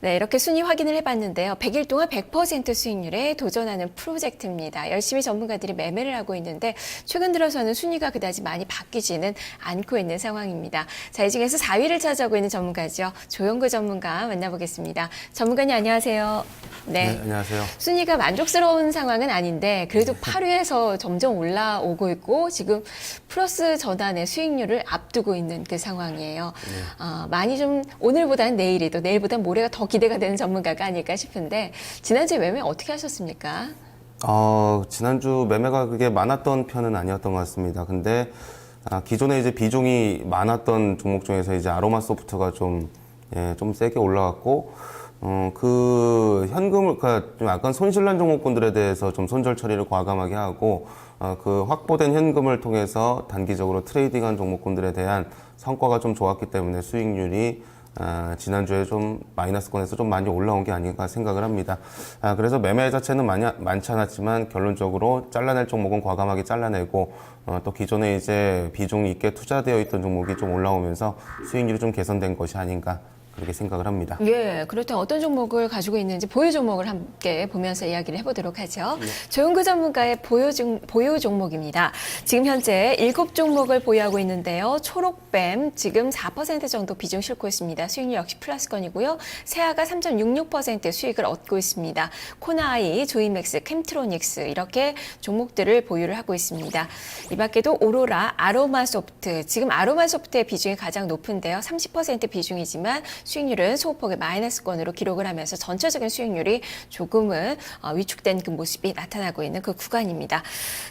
네, 이렇게 순위 확인을 해봤는데요. 100일 동안 100% 수익률에 도전하는 프로젝트입니다. 열심히 전문가들이 매매를 하고 있는데 최근 들어서는 순위가 그다지 많이 바뀌지는 않고 있는 상황입니다. 자, 이 중에서 4위를 차지하고 있는 전문가죠. 조영구 전문가 만나보겠습니다. 전문가님 안녕하세요. 네, 안녕하세요. 순위가 만족스러운 상황은 아닌데 그래도 8위에서 점점 올라오고 있고 지금 플러스 전환의 수익률을 앞두고 있는 그 상황이에요. 많이 좀 오늘보다는 내일이 또 내일보다는 모레가 더 기대가 되는 전문가가 아닐까 싶은데 지난주에 매매 어떻게 하셨습니까? 지난주 매매가 그게 많았던 편은 아니었던 것 같습니다. 근데 기존에 이제 비중이 많았던 종목 중에서 이제 아로마 소프트가 좀 세게 올라갔고 그 현금을 그러니까 좀 약간 손실난 종목군들에 대해서 좀 손절 처리를 과감하게 하고 그 확보된 현금을 통해서 단기적으로 트레이딩한 종목군들에 대한 성과가 좀 좋았기 때문에 수익률이 지난주에 좀 마이너스권에서 좀 많이 올라온 게 아닌가 생각을 합니다. 그래서 매매 자체는 많지 않았지만 결론적으로 잘라낼 종목은 과감하게 잘라내고 또 기존에 이제 비중 있게 투자되어 있던 종목이 좀 올라오면서 수익률이 좀 개선된 것이 아닌가 그렇게 생각을 합니다. 예, 그렇다면 어떤 종목을 가지고 있는지 보유 종목을 함께 보면서 이야기를 해보도록 하죠. 네. 조영구 전문가의 보유 종목입니다. 지금 현재 7종목을 보유하고 있는데요. 초록뱀 지금 4% 정도 비중 싣고 있습니다. 수익률 역시 플러스권이고요. 세아가 3.66% 수익을 얻고 있습니다. 코나이, 조이맥스, 캠트로닉스 이렇게 종목들을 보유를 하고 있습니다. 이 밖에도 오로라, 아로마소프트 지금 아로마소프트의 비중이 가장 높은데요. 30% 비중이지만 수익률은 소폭의 마이너스권으로 기록을 하면서 전체적인 수익률이 조금은 위축된 그 모습이 나타나고 있는 그 구간입니다.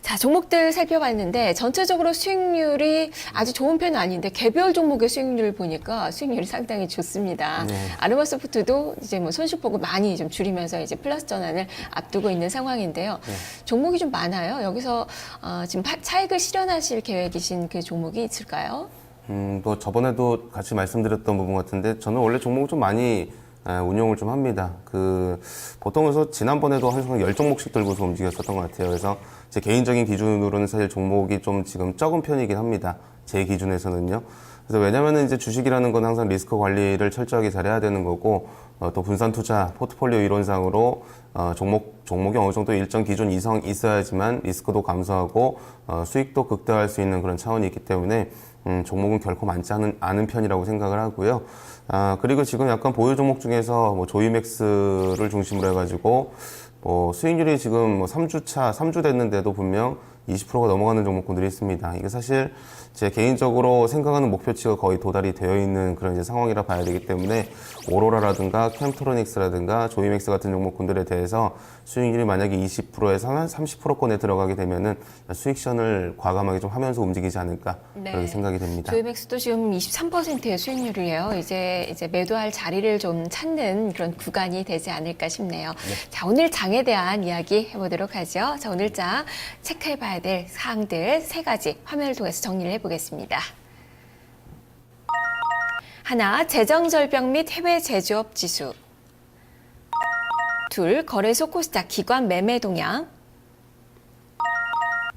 자, 종목들 살펴봤는데 전체적으로 수익률이 아주 좋은 편은 아닌데 개별 종목의 수익률을 보니까 수익률이 상당히 좋습니다. 네. 아로마소프트도 이제 뭐 손실폭을 많이 좀 줄이면서 이제 플러스 전환을 앞두고 있는 상황인데요. 네. 종목이 좀 많아요. 여기서 지금 차익을 실현하실 계획이신 그 종목이 있을까요? 또 저번에도 같이 말씀드렸던 부분 같은데 저는 원래 종목을 좀 많이 운용을 좀 합니다. 보통 그래서 지난번에도 항상 10종목씩 들고서 움직였었던 것 같아요. 그래서 제 개인적인 기준으로는 사실 종목이 좀 지금 적은 편이긴 합니다. 제 기준에서는요. 그래서 왜냐면은 이제 주식이라는 건 항상 리스크 관리를 철저하게 잘해야 되는 거고 또 분산 투자 포트폴리오 이론상으로 종목이 어느 정도 일정 기준 이상 있어야지만 리스크도 감소하고 수익도 극대화할 수 있는 그런 차원이 있기 때문에 종목은 결코 많지 않은 편이라고 생각을 하고요. 그리고 지금 약간 보유 종목 중에서 뭐 조이맥스를 중심으로 해가지고 수익률이 지금 3주 됐는데도 분명 20%가 넘어가는 종목군들이 있습니다. 이게 사실 제 개인적으로 생각하는 목표치가 거의 도달이 되어 있는 그런 이제 상황이라 봐야 되기 때문에 오로라라든가 캠트로닉스라든가 조이맥스 같은 종목군들에 대해서 수익률이 만약에 20%에서 한 30%권에 들어가게 되면은 수익 시전을 과감하게 좀 하면서 움직이지 않을까 그렇게 생각이 됩니다. 조이맥스도 지금 23%의 수익률이에요. 이제 매도할 자리를 좀 찾는 그런 구간이 되지 않을까 싶네요. 네. 자, 오늘 장에 대한 이야기 해보도록 하죠. 자, 오늘 장 체크해봐야 될 사항들 3가지 화면을 통해서 정리를 해보겠습니다. 하나, 재정절벽 및 해외 제조업 지수. 둘, 거래소 코스닥 기관 매매 동향.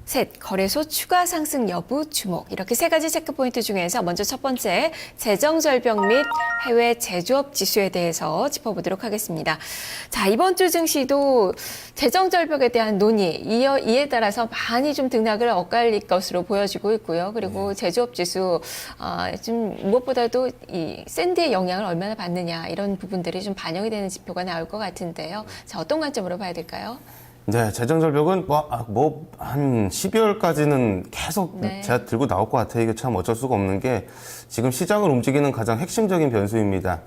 셋, 거래소 추가 상승 여부 주목. 이렇게 3가지 체크 포인트 중에서 먼저 첫 번째, 재정절벽 및 해외 제조업 지수에 대해서 짚어보도록 하겠습니다. 자, 이번 주 증시도 재정절벽에 대한 논의, 이에 따라서 많이 좀 등락을 엇갈릴 것으로 보여지고 있고요. 그리고 제조업 지수, 좀 무엇보다도 이 샌드의 영향을 얼마나 받느냐, 이런 부분들이 좀 반영이 되는 지표가 나올 것 같은데요. 자, 어떤 관점으로 봐야 될까요? 네, 재정절벽은 한 12월까지는 계속 제가 들고 나올 것 같아요. 이게 참 어쩔 수가 없는 게 지금 시장을 움직이는 가장 핵심적인 변수입니다.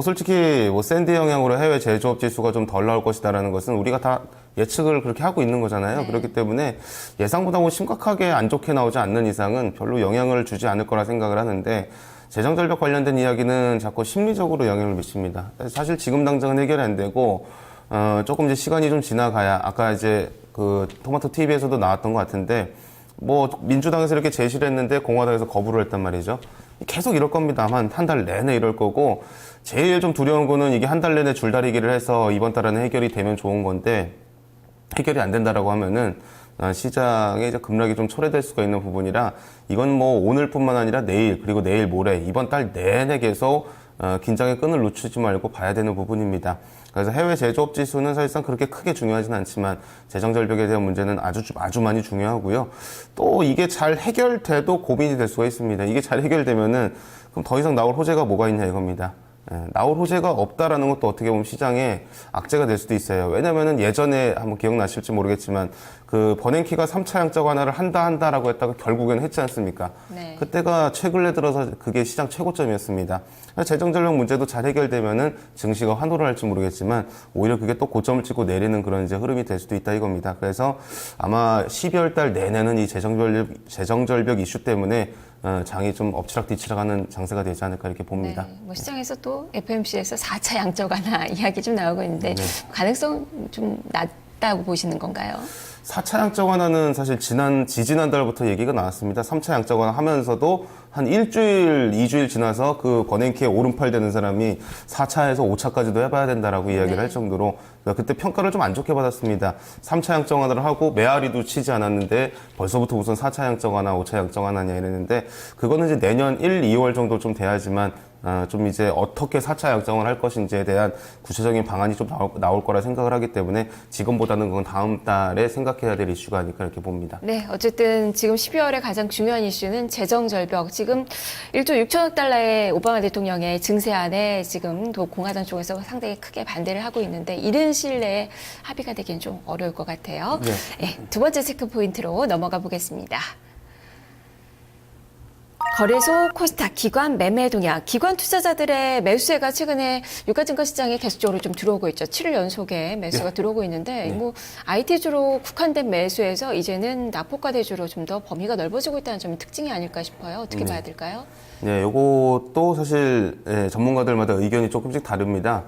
솔직히 샌드 영향으로 해외 제조업 지수가 좀 덜 나올 것이다라는 것은 우리가 다 예측을 그렇게 하고 있는 거잖아요. 네. 그렇기 때문에 예상보다 심각하게 안 좋게 나오지 않는 이상은 별로 영향을 주지 않을 거라 생각을 하는데 재정절벽 관련된 이야기는 자꾸 심리적으로 영향을 미칩니다. 사실 지금 당장은 해결이 안 되고 조금 이제 시간이 좀 지나가야 아까 이제 그 토마토 TV에서도 나왔던 것 같은데 민주당에서 이렇게 제시를 했는데 공화당에서 거부를 했단 말이죠. 계속 이럴 겁니다. 한 달 내내 이럴 거고 제일 좀 두려운 거는 이게 한 달 내내 줄다리기를 해서 이번 달에는 해결이 되면 좋은 건데 해결이 안 된다라고 하면은 시장에 이제 급락이 좀 초래될 수가 있는 부분이라 이건 오늘뿐만 아니라 내일 그리고 내일 모레 이번 달 내내 계속 긴장의 끈을 놓치지 말고 봐야 되는 부분입니다. 그래서 해외 제조업 지수는 사실상 그렇게 크게 중요하진 않지만 재정 절벽에 대한 문제는 아주 많이 중요하고요. 또 이게 잘 해결돼도 고민이 될 수가 있습니다. 이게 잘 해결되면은 그럼 더 이상 나올 호재가 뭐가 있냐 이겁니다. 나올 호재가 없다라는 것도 어떻게 보면 시장에 악재가 될 수도 있어요. 왜냐면은 예전에 한번 기억나실지 모르겠지만 그 버냉키가 3차 양적 완화를 한다라고 했다가 결국에는 했지 않습니까? 네. 그때가 최근에 들어서 그게 시장 최고점이었습니다. 재정 전력 문제도 잘 해결되면은 증시가 환호를 할지 모르겠지만 오히려 그게 또 고점을 찍고 내리는 그런 이제 흐름이 될 수도 있다 이겁니다. 그래서 아마 12월 달 내내는 이 재정 절벽 이슈 때문에 장이 좀 엎치락뒤치락하는 장세가 되지 않을까 이렇게 봅니다. 네, 뭐 시장에서 또 FMC에서 4차 양적 완화 이야기 좀 나오고 있는데 네. 가능성 좀 낮다고 보시는 건가요? 4차 양적 완화는 사실 지지난달부터 얘기가 나왔습니다. 3차 양적 완화 하면서도 한 일주일, 2주일 지나서 그 버냉키에 오른팔 되는 사람이 4차에서 5차까지도 해봐야 된다라고 이야기를 할 정도로 그때 평가를 좀 안 좋게 받았습니다. 3차 양적 완화를 하고 메아리도 치지 않았는데 벌써부터 무슨 4차 양적 완화, 5차 양적 완화냐 이랬는데 그거는 이제 내년 1, 2월 정도 좀 돼야지만 좀 이제 어떻게 4차 양정을 할 것인지에 대한 구체적인 방안이 좀 나올 거라 생각을 하기 때문에 지금보다는 그건 다음 달에 생각해야 될 이슈가 아닐까 이렇게 봅니다. 네, 어쨌든 지금 12월에 가장 중요한 이슈는 재정 절벽. 지금 1조 6천억 달러의 오바마 대통령의 증세안에 지금 또 공화당 쪽에서 상당히 크게 반대를 하고 있는데 이른 시일 내에 합의가 되기는 좀 어려울 것 같아요. 네. 네, 두 번째 체크 포인트로 넘어가 보겠습니다. 거래소 코스닥 기관 매매 동향. 기관 투자자들의 매수세가 최근에 유가증권 시장에 계속적으로 좀 들어오고 있죠. 7일 연속에 매수가 들어오고 있는데 뭐 IT주로 국한된 매수에서 이제는 낙폭과 대주로 좀 더 범위가 넓어지고 있다는 점이 특징이 아닐까 싶어요. 어떻게 봐야 될까요? 네, 요것도 사실 전문가들마다 의견이 조금씩 다릅니다.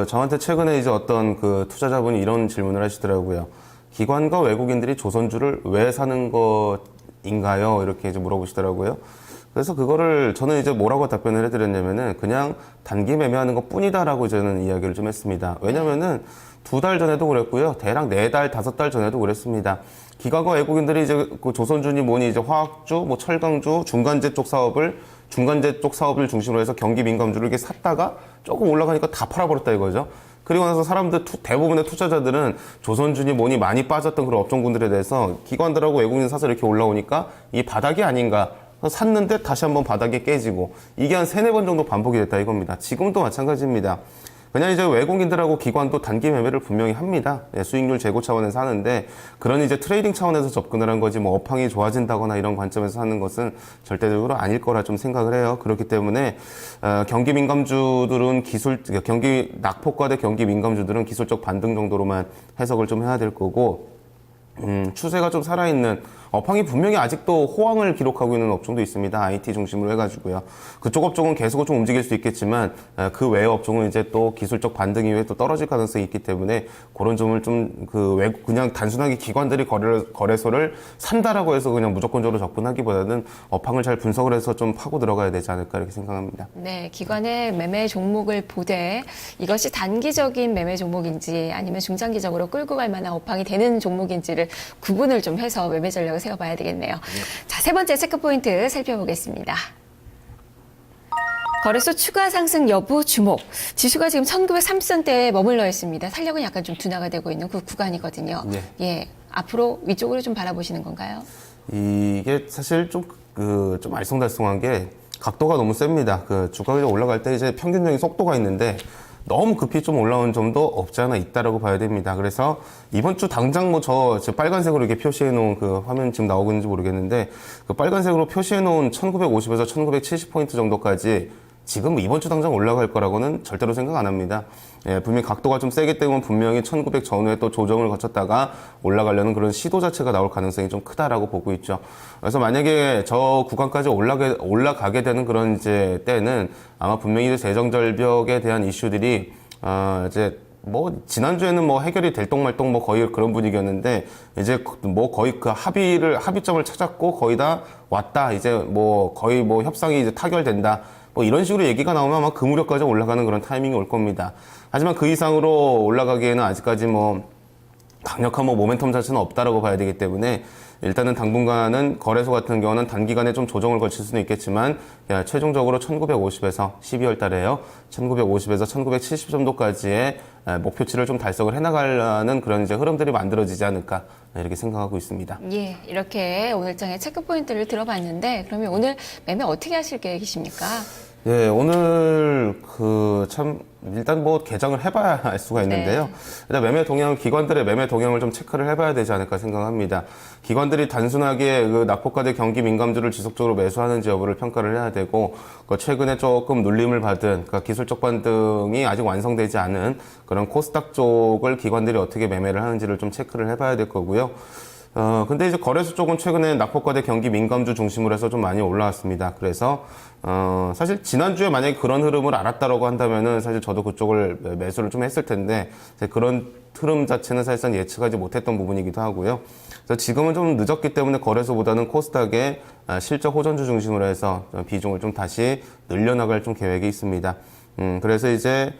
저한테 최근에 이제 어떤 그 투자자분이 이런 질문을 하시더라고요. 기관과 외국인들이 조선주를 왜 사는 것인가요? 이렇게 이제 물어보시더라고요. 그래서 그거를 저는 이제 뭐라고 답변을 해드렸냐면은 그냥 단기 매매하는 것 뿐이다라고 저는 이야기를 좀 했습니다. 왜냐면은 2달 전에도 그랬고요. 대략 4달, 5달 전에도 그랬습니다. 기관과 외국인들이 이제 그 조선주니 뭐니 이제 화학주, 뭐 철강주, 중간재 쪽 사업을 중심으로 해서 경기 민감주를 이렇게 샀다가 조금 올라가니까 다 팔아버렸다 이거죠. 그리고 나서 사람들 대부분의 투자자들은 조선주니 뭐니 많이 빠졌던 그런 업종군들에 대해서 기관들하고 외국인 사서 이렇게 올라오니까 이 바닥이 아닌가. 샀는데 다시 한번 바닥에 깨지고 이게 한 3-4번 정도 반복이 됐다 이겁니다. 지금도 마찬가지입니다. 그냥 이제 외국인들하고 기관도 단기 매매를 분명히 합니다. 수익률 제고 차원에서 하는데 그런 이제 트레이딩 차원에서 접근을 한 거지 뭐 업황이 좋아진다거나 이런 관점에서 하는 것은 절대적으로 아닐 거라 좀 생각을 해요. 그렇기 때문에 경기 민감주들은 경기 낙폭과 경기 민감주들은 기술적 반등 정도로만 해석을 좀 해야 될 거고 추세가 좀 살아있는 업황이 분명히 아직도 호황을 기록하고 있는 업종도 있습니다. IT 중심으로 해가지고요. 그쪽 업종은 계속 좀 움직일 수 있겠지만 그 외의 업종은 이제 또 기술적 반등 이후에 또 떨어질 가능성이 있기 때문에 그런 점을 좀 그냥 단순하게 기관들이 거래소를 산다라고 해서 그냥 무조건적으로 접근하기보다는 업황을 잘 분석을 해서 좀 파고 들어가야 되지 않을까 이렇게 생각합니다. 네, 기관의 매매 종목을 보되 이것이 단기적인 매매 종목인지 아니면 중장기적으로 끌고 갈 만한 업황이 되는 종목인지를 구분을 좀 해서 매매 전략을 세워봐야 되겠네요. 자, 세 번째 체크포인트 살펴보겠습니다. 거래소 추가 상승 여부 주목. 지수가 지금 1903선대에 머물러 있습니다. 탄력은 약간 좀 둔화가 되고 있는 그 구간이거든요. 네. 예, 앞으로 위쪽으로 좀 바라보시는 건가요? 이게 사실 좀 알쏭달쏭한 게 각도가 너무 셉니다. 주가가 올라갈 때 이제 평균적인 속도가 있는데 너무 급히 좀 올라온 점도 없지 않아 있다라고 봐야 됩니다. 그래서 이번 주 당장 저 빨간색으로 이렇게 표시해 놓은 그 화면 지금 나오고 있는지 모르겠는데 그 빨간색으로 표시해 놓은 1950에서 1970포인트 정도까지 지금 이번 주 당장 올라갈 거라고는 절대로 생각 안 합니다. 분명히 각도가 좀 세기 때문에 분명히 1900 전후에 또 조정을 거쳤다가 올라가려는 그런 시도 자체가 나올 가능성이 좀 크다라고 보고 있죠. 그래서 만약에 저 구간까지 올라가게 되는 그런 이제 때는 아마 분명히 이제 재정절벽에 대한 이슈들이 이제 뭐 지난주에는 뭐 해결이 될 똥말똥 뭐 거의 그런 분위기였는데 이제 뭐 거의 그 합의점을 찾았고 거의 다 왔다. 이제 뭐 거의 뭐 협상이 이제 타결된다. 뭐 이런 식으로 얘기가 나오면 아마 그 무렵까지 올라가는 그런 타이밍이 올 겁니다. 하지만 그 이상으로 올라가기에는 아직까지 뭐 강력한 뭐 모멘텀 자체는 없다라고 봐야 되기 때문에 일단은 당분간은 거래소 같은 경우는 단기간에 좀 조정을 거칠 수는 있겠지만 최종적으로 1950에서 12월 달에요. 1950에서 1970 정도까지의 목표치를 좀 달성을 해나가려는 그런 이제 흐름들이 만들어지지 않을까 이렇게 생각하고 있습니다. 예, 이렇게 오늘장의 체크 포인트를 들어봤는데 그러면 오늘 매매 어떻게 하실 계획이십니까? 예, 오늘 일단 뭐 개장을 해봐야 알 수가 있는데요. 네. 일단 기관들의 매매 동향을 좀 체크를 해봐야 되지 않을까 생각합니다. 기관들이 단순하게 그 낙폭과대 경기 민감주를 지속적으로 매수하는지 여부를 평가를 해야 되고, 최근에 조금 눌림을 받은, 그러니까 기술적 반등이 아직 완성되지 않은 그런 코스닥 쪽을 기관들이 어떻게 매매를 하는지를 좀 체크를 해봐야 될 거고요. 근데 이제 거래소 쪽은 최근에 낙폭과대 경기 민감주 중심으로 해서 좀 많이 올라왔습니다. 그래서, 사실 지난주에 만약에 그런 흐름을 알았다라고 한다면은 사실 저도 그쪽을 매수를 좀 했을 텐데, 그런 흐름 자체는 사실상 예측하지 못했던 부분이기도 하고요. 그래서 지금은 좀 늦었기 때문에 거래소보다는 코스닥의 실적 호전주 중심으로 해서 비중을 좀 다시 늘려나갈 좀 계획이 있습니다. 그래서 이제,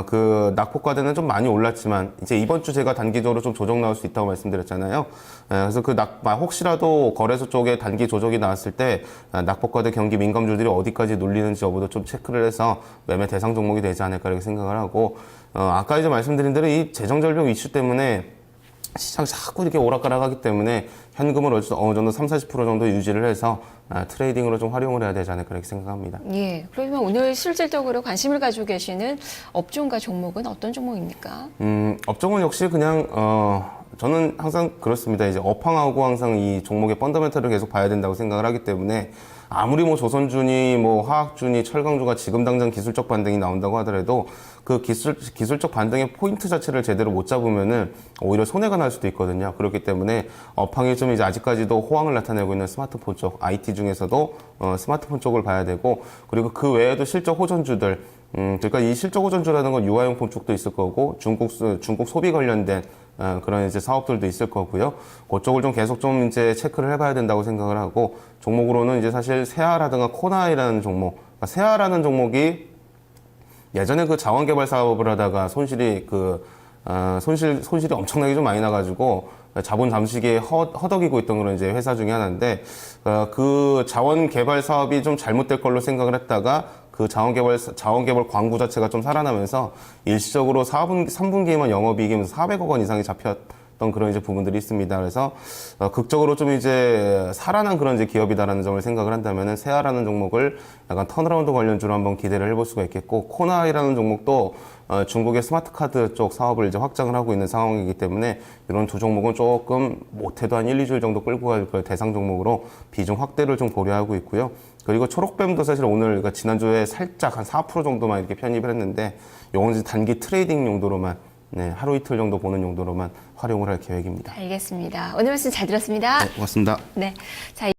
그 낙폭과대는 좀 많이 올랐지만 이제 이번 주 제가 단기적으로 좀 조정 나올 수 있다고 말씀드렸잖아요. 그래서 혹시라도 거래소 쪽에 단기 조정이 나왔을 때 낙폭과대 경기 민감주들이 어디까지 눌리는지 여부도 좀 체크를 해서 매매 대상 종목이 되지 않을까 이렇게 생각을 하고, 아까 이제 말씀드린 대로 이 재정절벽 이슈 때문에 시장이 자꾸 이렇게 오락가락하기 때문에 현금을 어느 정도 30-40% 정도 유지를 해서 트레이딩으로 좀 활용을 해야 되지 않을까 이렇게 생각합니다. 예, 그러면 오늘 실질적으로 관심을 가지고 계시는 업종과 종목은 어떤 종목입니까? 업종은 역시 그냥 저는 항상 그렇습니다. 이제 업황하고 항상 이 종목의 펀더멘털을 계속 봐야 된다고 생각을 하기 때문에 아무리 뭐 조선주니 뭐 화학주니 철강주가 지금 당장 기술적 반등이 나온다고 하더라도 그 기술적 반등의 포인트 자체를 제대로 못 잡으면은 오히려 손해가 날 수도 있거든요. 그렇기 때문에 업황이 좀 이제 아직까지도 호황을 나타내고 있는 스마트폰 쪽, IT 중에서도 스마트폰 쪽을 봐야 되고, 그리고 그 외에도 실적 호전주들, 그러니까 이 실적 호전주라는 건 유아용품 쪽도 있을 거고 중국 소비 관련된 그런 이제 사업들도 있을 거고요. 그쪽을 좀 계속 좀 이제 체크를 해봐야 된다고 생각을 하고, 종목으로는 이제 사실 세아라든가 코나이라는 종목, 그러니까 세아라는 종목이 예전에 그 자원개발 사업을 하다가 손실이 엄청나게 좀 많이 나가지고 자본 잠식에 허덕이고 있던 그런 이제 회사 중에 하나인데, 그 자원개발 사업이 좀 잘못될 걸로 생각을 했다가 그 자원개발 광구 자체가 좀 살아나면서 일시적으로 3분기에만 영업이익이 400억 원 이상이 잡혔던 그런 이제 부분들이 있습니다. 그래서 극적으로 좀 이제 살아난 그런 이제 기업이다라는 점을 생각을 한다면은 세아라는 종목을 약간 턴어라운드 관련주로 한번 기대를 해볼 수가 있겠고, 코나이라는 종목도 중국의 스마트 카드 쪽 사업을 이제 확장을 하고 있는 상황이기 때문에 이런 두 종목은 조금 못해도 한 1-2주일 정도 끌고 갈 대상 종목으로 비중 확대를 좀 고려하고 있고요. 그리고 초록뱀도 사실 오늘, 그러니까 지난주에 살짝 한 4% 정도만 이렇게 편입을 했는데, 요건 이제 단기 트레이딩 용도로만, 하루 이틀 정도 보는 용도로만 활용을 할 계획입니다. 알겠습니다. 오늘 말씀 잘 들었습니다. 네, 고맙습니다. 네. 자,